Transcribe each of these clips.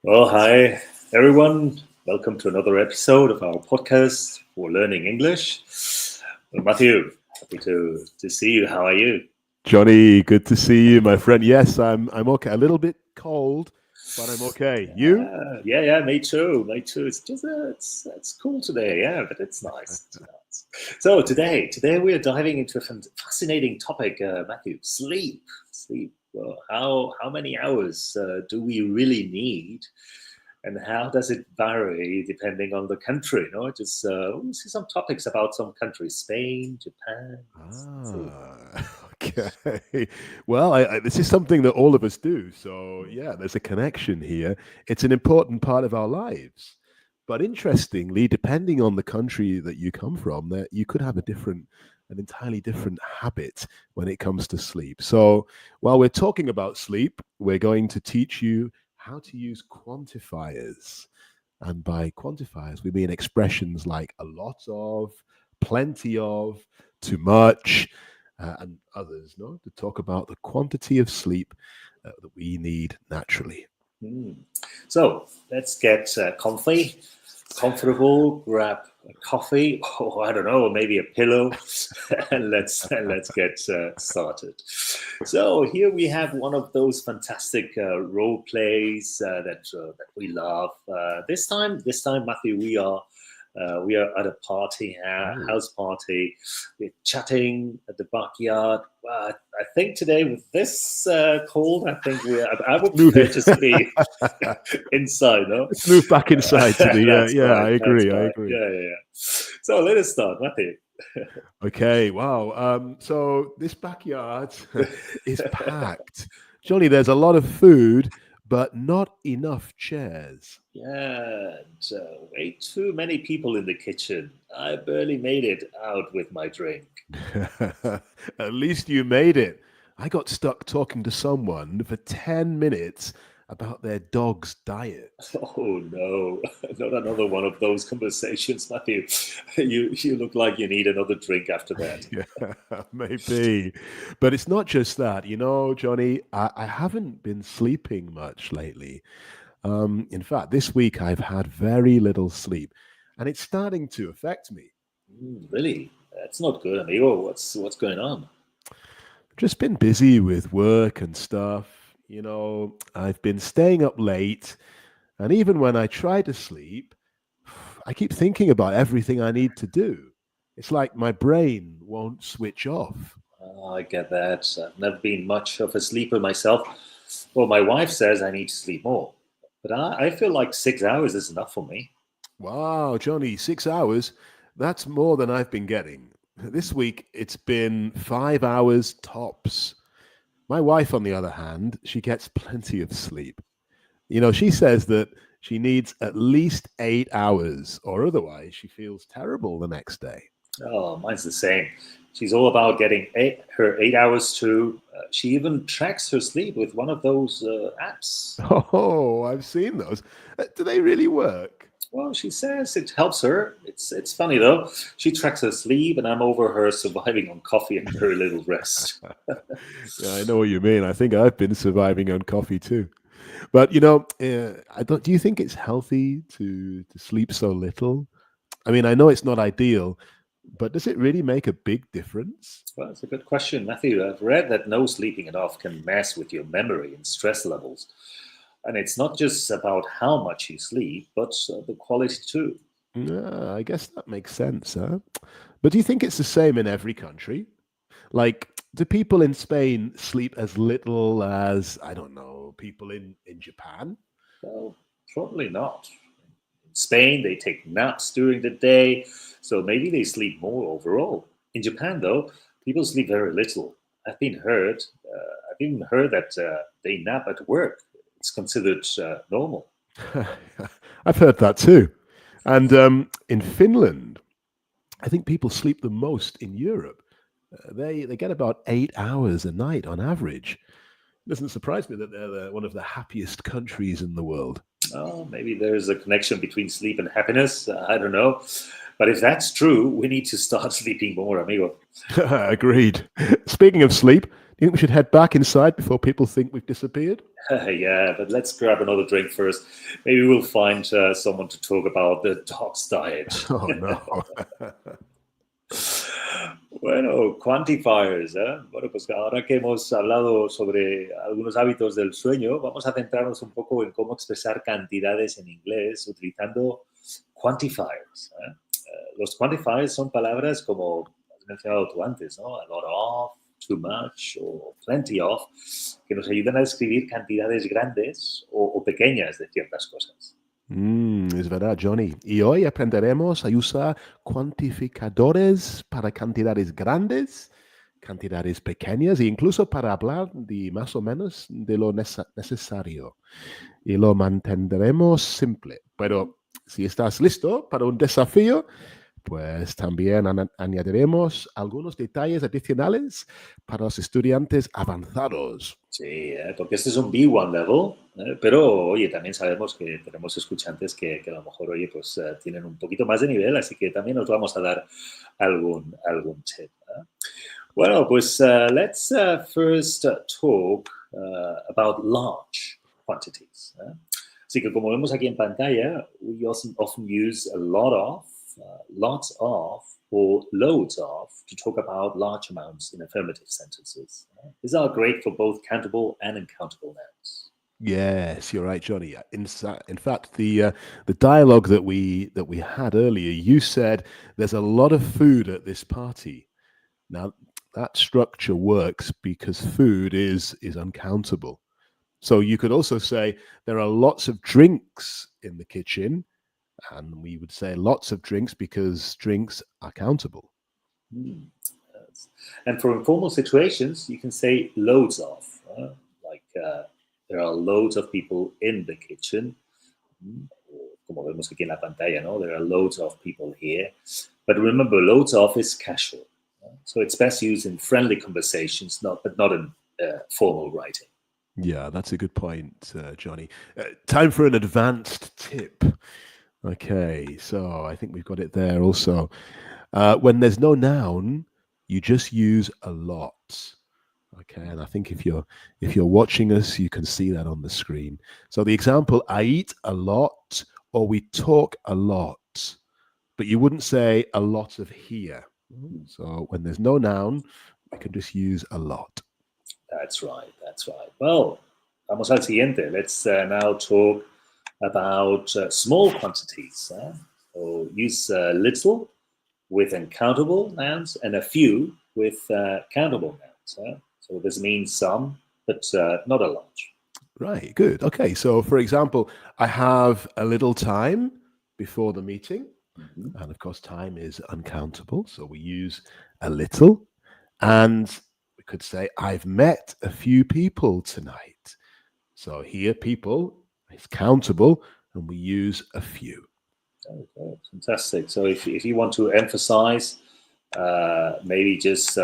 Well, hi everyone. Welcome to another episode of our podcast for learning English. Well, Matthew, happy to see you. How are you? Johnny, good to see you, my friend. Yes, I'm okay. A little bit cold, but I'm okay. You? Yeah. Me too. Me too. It's just it's cool today. Yeah, but it's nice. It's nice. So today we are diving into a fascinating topic, Matthew. Sleep. Sleep. Well, how many hours do we really need? And how does it vary depending on the country? Just we'll see some topics about some countries: Spain, Japan. Let's see. Okay. Well, this is something that all of us do. So, yeah, there's a connection here. It's an important part of our lives. But interestingly, depending on the country that you come from, that you could have an entirely different habit when it comes to sleep. So, while we're talking about sleep, we're going to teach you how to use quantifiers. And by quantifiers, we mean expressions like a lot of, plenty of, too much, and others, no, to talk about the quantity of sleep that we need naturally. Hmm. So let's get comfortable. Grab a coffee, or I don't know, maybe a pillow, and let's get started. So here we have one of those fantastic role plays that we love. This time, Matthew, we are at a party, Oh. house party. We're chatting at the backyard. I think today with this cold, I would Move prefer it. to be inside. No, Let's move back inside to the, that's yeah, right. I That's agree. I right. agree. Yeah. So let us start, Matthew. Okay, wow. So this backyard is packed. Johnny, there's a lot of food, but not enough chairs. Yeah, and way too many people in the kitchen. I barely made it out with my drink. At least you made it. I got stuck talking to someone for 10 minutes about their dog's diet. Oh no, not another one of those conversations, Matthew. You look like you need another drink after that. Yeah, maybe. But it's not just that. Johnny, I haven't been sleeping much lately. In fact, this week I've had very little sleep, and it's starting to affect me. Really? That's not good, amigo. What's going on? Just been busy with work and stuff. I've been staying up late, and even when I try to sleep, I keep thinking about everything I need to do. It's like my brain won't switch off. Oh, I get that. I've never been much of a sleeper myself. Well, my wife says I need to sleep more, but I feel like 6 hours is enough for me. Wow, Johnny, 6 hours? That's more than I've been getting. This week, it's been 5 hours tops. My wife, on the other hand, she gets plenty of sleep. She says that she needs at least 8 hours, or otherwise she feels terrible the next day. Oh, mine's the same. She's all about getting her 8 hours too. She even tracks her sleep with one of those apps. Oh, I've seen those. Do they really work? Well, she says it helps her. It's funny though. She tracks her sleep, and I'm over her surviving on coffee and very little rest. Yeah, I know what you mean. I think I've been surviving on coffee too. But I don't. Do you think it's healthy to sleep so little? I mean, I know it's not ideal, but does it really make a big difference? Well, it's a good question, Matthew. I've read that no sleeping enough can mess with your memory and stress levels, and it's not just about how much you sleep, but the quality too. Yeah, I guess that makes sense, huh? But do you think it's the same in every country? Like, do people in Spain sleep as little as, I don't know, people in Japan? Well, probably not. In Spain, they take naps during the day, so maybe they sleep more overall. In Japan, though, people sleep very little. I've even heard that they nap at work. It's considered normal. I've heard that too. And in Finland, I think people sleep the most in Europe. They get about 8 hours a night on average. It doesn't surprise me that they're one of the happiest countries in the world. Oh, maybe there's a connection between sleep and happiness. I don't know. But if that's true, we need to start sleeping more, amigo. Agreed. Speaking of sleep, you think we should head back inside before people think we've disappeared? Yeah, but let's grab another drink first. Maybe we'll find someone to talk about the dog's diet. Oh, no. Bueno, quantifiers, ¿eh? Bueno, pues ahora que hemos hablado sobre algunos hábitos del sueño, vamos a centrarnos un poco en cómo expresar cantidades en inglés utilizando quantifiers, ¿eh? Los quantifiers son palabras como has mencionado tú antes, ¿no? A lot of, too much o plenty of, que nos ayudan a describir cantidades grandes o pequeñas de ciertas cosas. Es verdad, Johnny. Y hoy aprenderemos a usar cuantificadores para cantidades grandes, cantidades pequeñas e incluso para hablar de más o menos de lo necesario. Y lo mantendremos simple. Pero si estás listo para un desafío, pues también añadiremos algunos detalles adicionales para los estudiantes avanzados. Sí, porque este es un B1 level, pero oye, también sabemos que tenemos escuchantes que a lo mejor, oye, pues tienen un poquito más de nivel, así que también nos vamos a dar algún tip. Bueno, pues let's first talk about large quantities. Así que como vemos aquí en pantalla, we often use a lot of, lots of, or loads of to talk about large amounts in affirmative sentences. These are great for both countable and uncountable nouns. Yes, you're right, Johnny. In fact, the dialogue that we had earlier, you said there's a lot of food at this party. Now, that structure works because food is uncountable. So you could also say there are lots of drinks in the kitchen, and we would say lots of drinks because drinks are countable. Yes. And for informal situations, you can say loads of, like there are loads of people in the kitchen. Como vemos aquí en la pantalla, ¿no? There are loads of people here. But remember, loads of is casual. So it's best used in friendly conversations, but not in formal writing. Yeah, that's a good point, Johnny. Time for an advanced tip. Okay, so I think we've got it there also. When there's no noun, you just use a lot. Okay, and I think if you're watching us, you can see that on the screen. So the example, I eat a lot, or we talk a lot, but you wouldn't say a lot of here. So when there's no noun, we can just use a lot. That's right, that's right. Well, vamos al siguiente. Let's now talk about small quantities. So use little with uncountable nouns and a few with countable nouns. So this means some, but not a lot. Right, good. Okay, so for example, I have a little time before the meeting. Mm-hmm. And of course, time is uncountable. So we use a little. And we could say, I've met a few people tonight. So here, people is countable, and we use a few. Okay, fantastic. So if you want to emphasize maybe just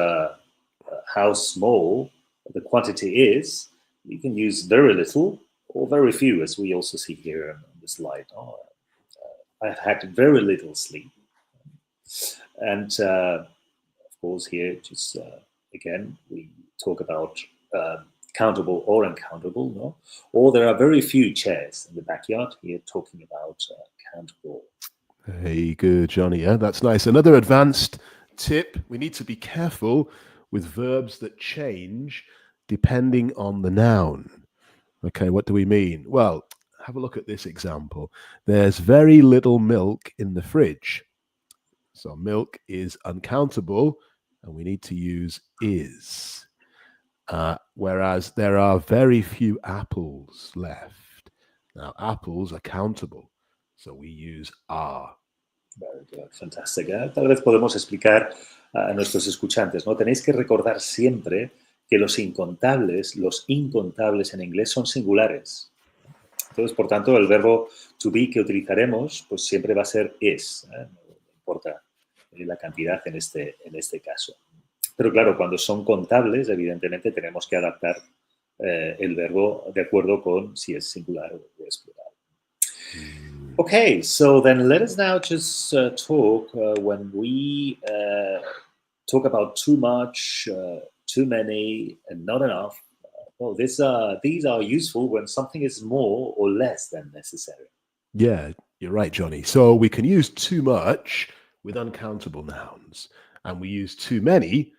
how small the quantity is, you can use very little or very few, as we also see here on the slide. I've had very little sleep. And of course here, just again, we talk about countable or uncountable, no? Or there are very few chairs in the backyard. Here talking about countable. Hey, good, Johnny. Yeah, that's nice. Another advanced tip, we need to be careful with verbs that change depending on the noun. Okay, what do we mean? Well, have a look at this example. There's very little milk in the fridge. So milk is uncountable, and we need to use is. Whereas there are very few apples left. Now, apples are countable, so we use are. Very good, fantastic. Tal vez podemos explicar a nuestros escuchantes, ¿no? Tenéis que recordar siempre que los incontables en inglés son singulares. Entonces, por tanto, el verbo to be que utilizaremos, pues siempre va a ser is. No importa la cantidad en este caso. Pero claro, cuando son contables, evidentemente tenemos que adaptar el verbo de acuerdo con si es singular o es plural. Okay, so then let us now just talk when we talk about too much, too many, and not enough. These are useful when something is more or less than necessary. Yeah, you're right, Johnny. So we can use too much with uncountable nouns, and we use too many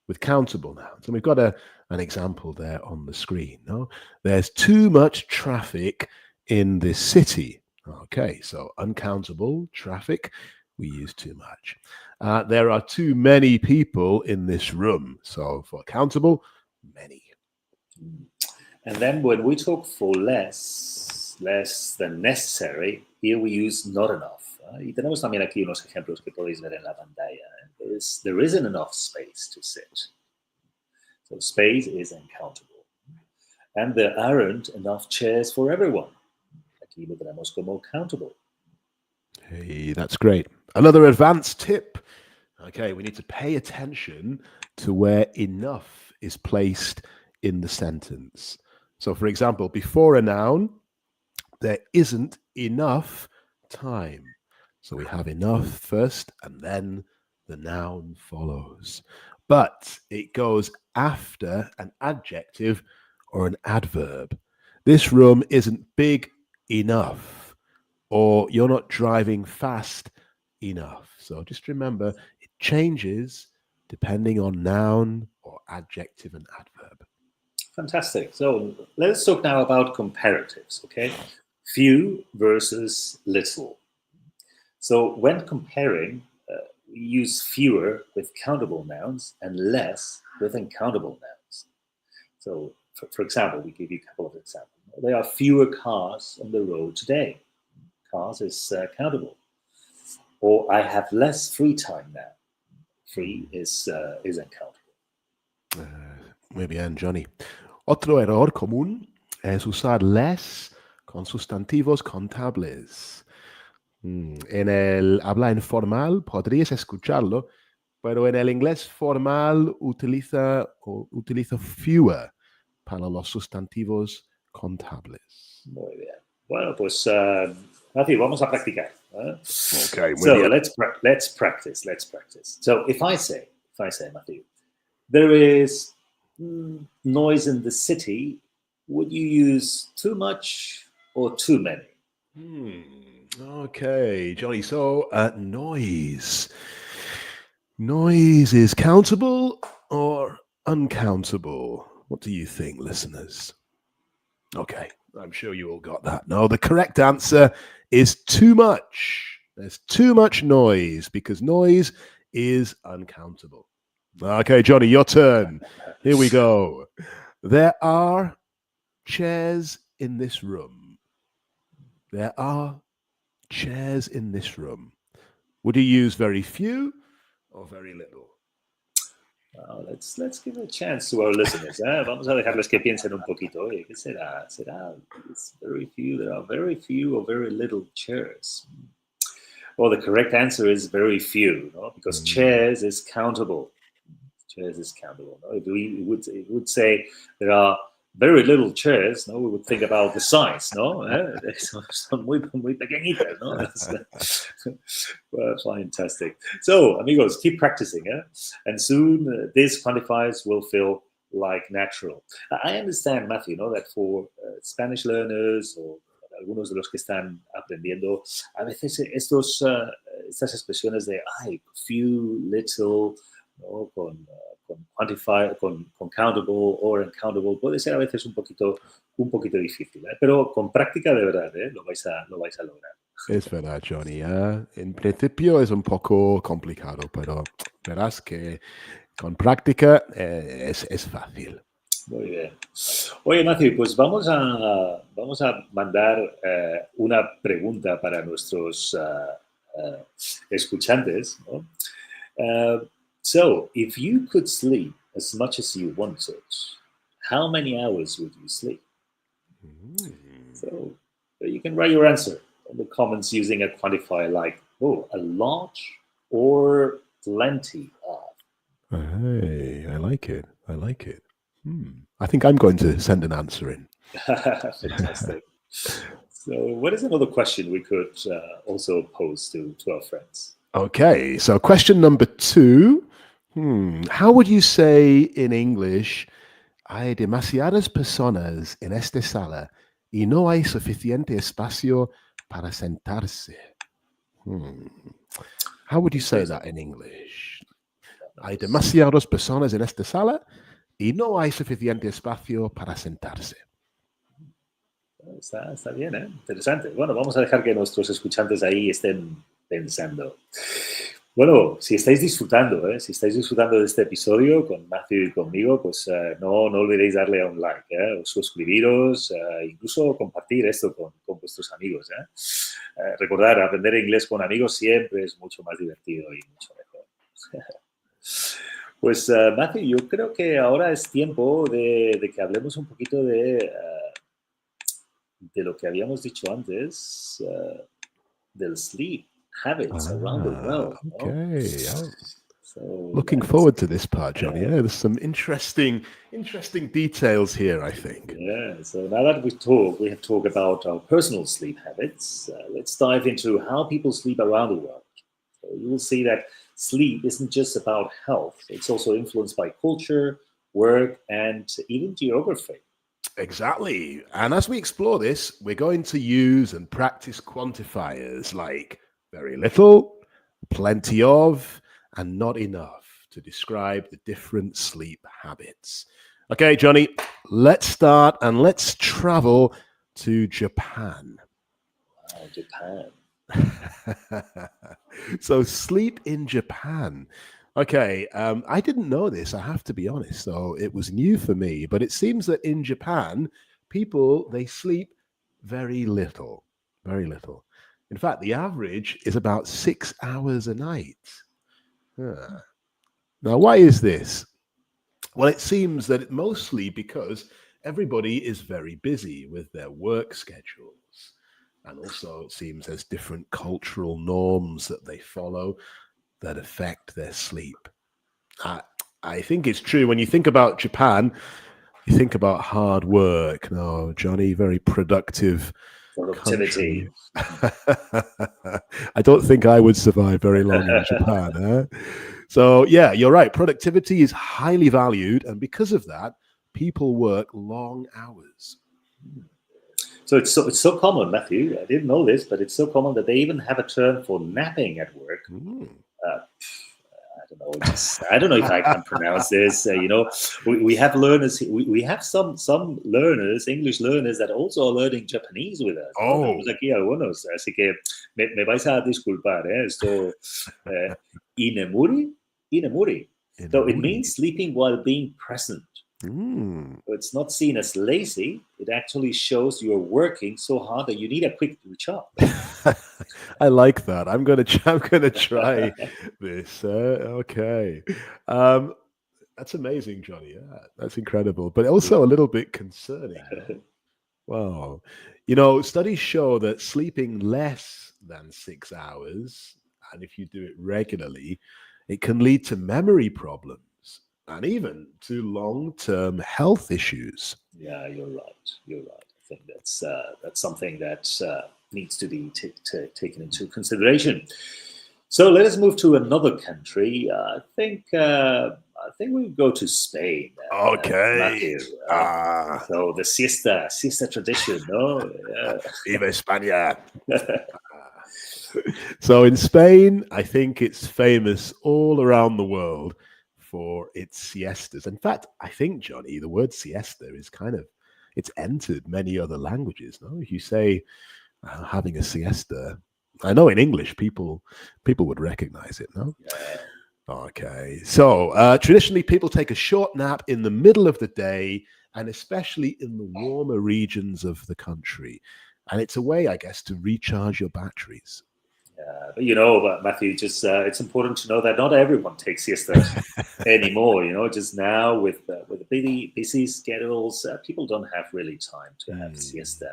with countable nouns. And we've got an example there on the screen. No, there's too much traffic in this city. Okay, so uncountable traffic, we use too much. There are too many people in this room. So for countable, many. And then when we talk for less than necessary, here we use not enough. Y tenemos también aquí unos ejemplos que podéis ver en la pantalla. There isn't enough space to sit. So space is uncountable. And there aren't enough chairs for everyone. Aquí lo tenemos como countable. Hey, that's great. Another advanced tip. Okay, we need to pay attention to where enough is placed in the sentence. So, for example, before a noun, there isn't enough time. So we have enough first, and then the noun follows. But it goes after an adjective or an adverb. This room isn't big enough, or you're not driving fast enough. So just remember, it changes depending on noun or adjective and adverb. Fantastic. So let's talk now about comparatives, okay? Few versus little. So when comparing, we use fewer with countable nouns and less with uncountable nouns. So, for example, we give you a couple of examples. There are fewer cars on the road today. Cars is countable. Or I have less free time now. Free is uncountable. Muy bien, Johnny. Otro error común es usar less con sustantivos contables. En el habla informal podrías escucharlo, pero en el inglés formal utiliza fewer para los sustantivos contables. Muy bien. Bueno, pues, Matthew, vamos a practicar. Okay, muy so bien. let's practice. So if I say, Matthew, there is noise in the city, would you use too much or too many? Okay, Johnny. So noise. Noise is countable or uncountable? What do you think, listeners? Okay, I'm sure you all got that. No, the correct answer is too much. There's too much noise because noise is uncountable. Okay, Johnny, your turn. Here we go. There are chairs in this room. There are chairs in this room. Would you use very few or very little? Let's give a chance to our listeners. Vamos a dejarles que piensen un poquito. Oye, ¿qué será? It's very few. There are very few or very little chairs. Well, the correct answer is very few, no? Because chairs is countable. Chairs is countable. No? If we would say there are very little chairs, no, we would think about the size, no? Son muy pequeñitas, no? Well, fantastic. So, amigos, keep practicing, and soon these quantifiers will feel like natural. I understand, Matthew, no, that for Spanish learners or algunos de los que están aprendiendo, a veces estas expresiones de few, little, ¿no? Con quantifier, con countable or uncountable, puede ser a veces un poquito difícil, pero con práctica de verdad lo vais a lograr. Es verdad, Johnny. En principio es un poco complicado, pero verás que con práctica es fácil. Muy bien. Oye, Matthew, pues vamos a mandar una pregunta para nuestros escuchantes, ¿no? So, if you could sleep as much as you wanted, how many hours would you sleep? So, you can write your answer in the comments using a quantifier like, a lot or plenty of. Hey, I like it. I think I'm going to send an answer in. Fantastic. So, what is another question we could also pose to our friends? Okay, so question number 2. How would you say in English, hay demasiadas personas en esta sala y no hay suficiente espacio para sentarse? How would you say that in English? Hay demasiadas personas en esta sala y no hay suficiente espacio para sentarse. Está bien, ¿eh? Interesante. Bueno, vamos a dejar que nuestros escuchantes ahí estén pensando. Bueno, si estáis disfrutando de este episodio con Matthew y conmigo, pues no olvidéis darle a un like, o suscribiros, incluso compartir esto con vuestros amigos. Recordar, aprender inglés con amigos siempre es mucho más divertido y mucho mejor. Pues, Matthew, yo creo que ahora es tiempo de que hablemos un poquito de lo que habíamos dicho antes, del sleep habits around the world. Okay. So Looking forward to this part, Johnny. Yeah, there's some interesting details here, I think. Yeah, so now that we have talked about our personal sleep habits, let's dive into how people sleep around the world. So you will see that sleep isn't just about health, it's also influenced by culture, work, and even geography. Exactly. And as we explore this, we're going to use and practice quantifiers like very little, plenty of, and not enough to describe the different sleep habits. Okay, Johnny, let's start and let's travel to Japan. Wow, Japan. So sleep in Japan. Okay, I didn't know this, I have to be honest. So it was new for me, but it seems that in Japan, people, they sleep very little, very little. In fact, the average is about 6 hours a night. Huh. Now, why is this? Well, it seems that mostly because everybody is very busy with their work schedules. And also, it seems there's different cultural norms that they follow that affect their sleep. I think it's true. When you think about Japan, you think about hard work. No, Johnny, very productive Productivity. I don't think I would survive very long in Japan. So, yeah, you're right. Productivity is highly valued. And because of that, people work long hours. So it's so common, Matthew. I didn't know this, but it's so common that they even have a term for napping at work. I don't know if I can pronounce this. We have learners. We have some learners, English learners, that also are learning Japanese with us. Oh. Tenemos aquí algunos, así que me vais a disculpar. Esto, inemuri. So it means sleeping while being present. So it's not seen as lazy. It actually shows you're working so hard that you need a quick recharge. I like that. I'm gonna try this. Okay, that's amazing, Johnny. Yeah, that's incredible, but also a little bit concerning. Wow, studies show that sleeping less than 6 hours, and if you do it regularly, it can lead to memory problems and even to long-term health issues. Yeah, you're right. I think that's something that needs to be taken into consideration. So let us move to another country. I think we go to Spain. Okay. So the siesta tradition, no? Viva España. So in Spain, I think it's famous all around the world for its siestas. In fact, I think, Johnny, the word siesta is it's entered many other languages. No, if you say having a siesta, I know in English people would recognize it. No. Yeah. Okay. So traditionally, people take a short nap in the middle of the day, and especially in the warmer regions of the country. And it's a way, I guess, to recharge your batteries. But Matthew, just it's important to know that not everyone takes siestas anymore. Just now with the busy schedules, people don't have really time to have siesta,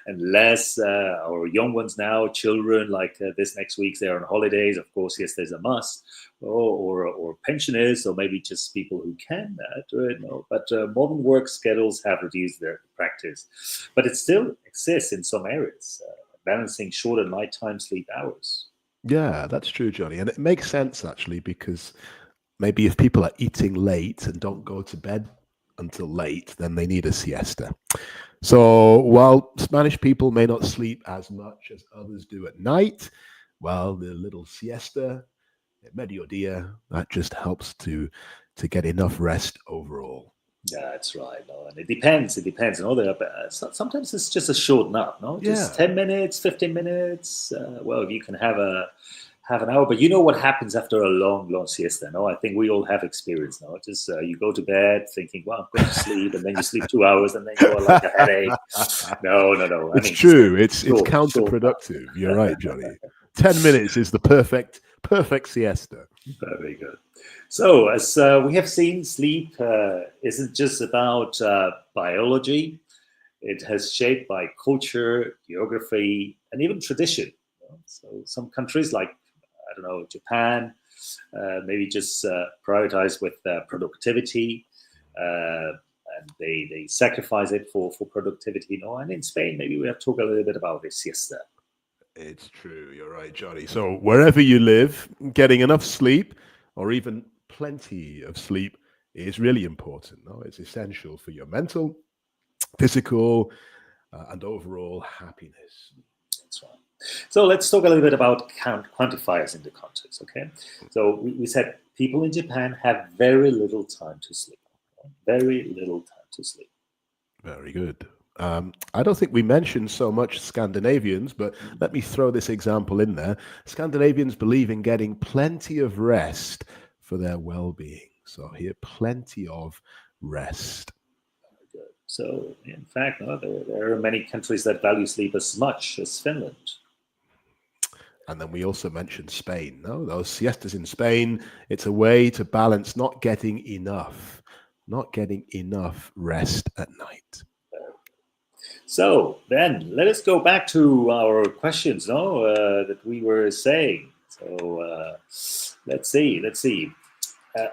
unless our young ones now, children, like this next week, they're on holidays. Of course, siesta is a must, or pensioners, or maybe just people who can do it. No, but modern work schedules have reduced their practice, but it still exists in some areas. Balancing shorter nighttime sleep hours. Yeah, that's true, Johnny. And it makes sense actually, because maybe if people are eating late and don't go to bed until late, then they need a siesta. So while Spanish people may not sleep as much as others do at night, well, the little siesta at mediodía, that just helps to get enough rest overall. Yeah, that's right. No, and it depends. It depends. No, sometimes it's just a short nap. No, just Yeah, 10 minutes, 15 minutes. Well, you can have an hour, but you know what happens after a long siesta? No, I think we all have experience. No, just you go to bed thinking, "Well, I'm going to sleep," and then you sleep 2 hours, and then you got like a headache. No. I it's mean, just true. It's short nap. counterproductive. You're right, Johnny. 10 minutes is the perfect siesta. Very good. So, as we have seen, sleep isn't just about biology. It has shaped by culture, geography, and even tradition. You know? So, some countries like, I don't know, Japan, maybe just prioritize with productivity, and they sacrifice it for productivity. You know? And in Spain, maybe we have to talk a little bit about the siesta. It's true. You're right, Johnny. So wherever you live, getting enough sleep or even plenty of sleep is really important. No, it's essential for your mental, physical, and overall happiness. That's right. So let's talk a little bit about quantifiers in the context, okay? So we said people in Japan have very little time to sleep. Very little time to sleep. Very good. I don't think we mentioned so much Scandinavians, but let me throw this example in there. Scandinavians believe in getting plenty of rest for their well-being. So here, plenty of rest. Very good. So in fact, no, there are many countries that value sleep as much as Finland. And then we also mentioned Spain. No, those siestas in Spain, it's a way to balance not getting enough rest at night. So then let us go back to our questions, no, that we were saying. So let's see.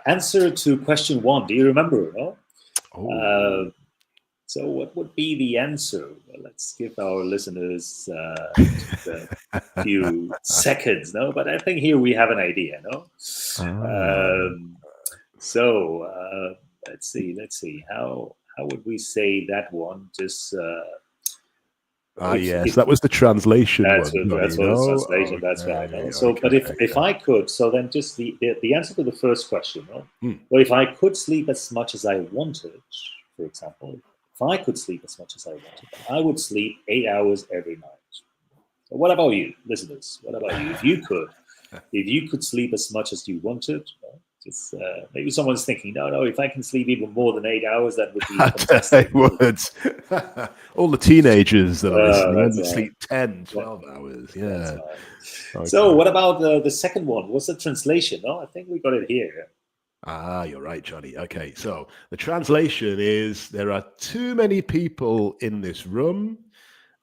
Answer to question 1. Do you remember? No? Oh. So what would be the answer? Well, let's give our listeners just a few seconds, no? But I think here we have an idea, no? So let's see. How would we say that one? Just yes, that was the translation. That's what the translation. Okay, that's right. No? So, but if I could, so then just the answer to the first question. No? Well, if I could sleep as much as I wanted, for example, if I could sleep as much as I wanted, I would sleep 8 hours every night. So what about you, listeners? What about you? If you could sleep as much as you wanted, just maybe someone's thinking, no, if I can sleep even more than 8 hours, that would be fantastic. All the teenagers that are listening sleep 10, 12 hours. Yeah. Right. Okay. So what about the second one? What's the translation? No, I think we got it here. You're right, Johnny. Okay, so the translation is there are too many people in this room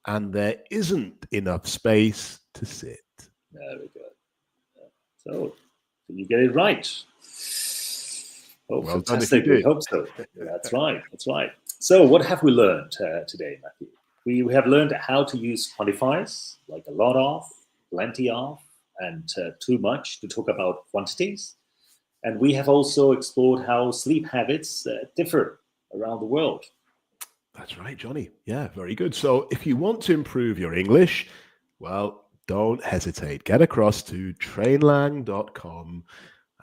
and there isn't enough space to sit. Very good. So you get it right. Oh, well, fantastic. We hope so. That's right. So what have we learned today, Matthew? We have learned how to use quantifiers, like a lot of, plenty of, and too much to talk about quantities. And we have also explored how sleep habits differ around the world. That's right, Johnny. Yeah, very good. So if you want to improve your English, well, don't hesitate. Get across to trainlang.com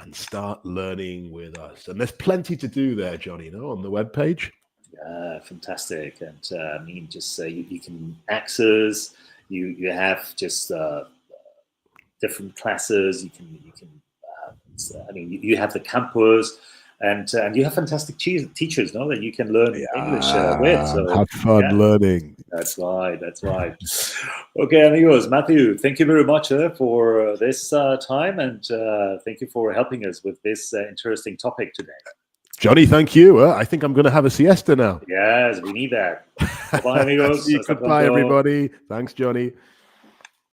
and start learning with us. And there's plenty to do there, Johnny, on the webpage. Yeah, fantastic. And I mean, just you can access, you have just different classes. You can you have the campus, and you have fantastic teachers, that you can learn English with. So have fun learning. That's right. Okay, amigos, Matthew, thank you very much for this time, and thank you for helping us with this interesting topic today. Johnny, thank you. I think I'm going to have a siesta now. Yes, we need that. Bye, amigos. Goodbye, everybody. Thanks, Johnny.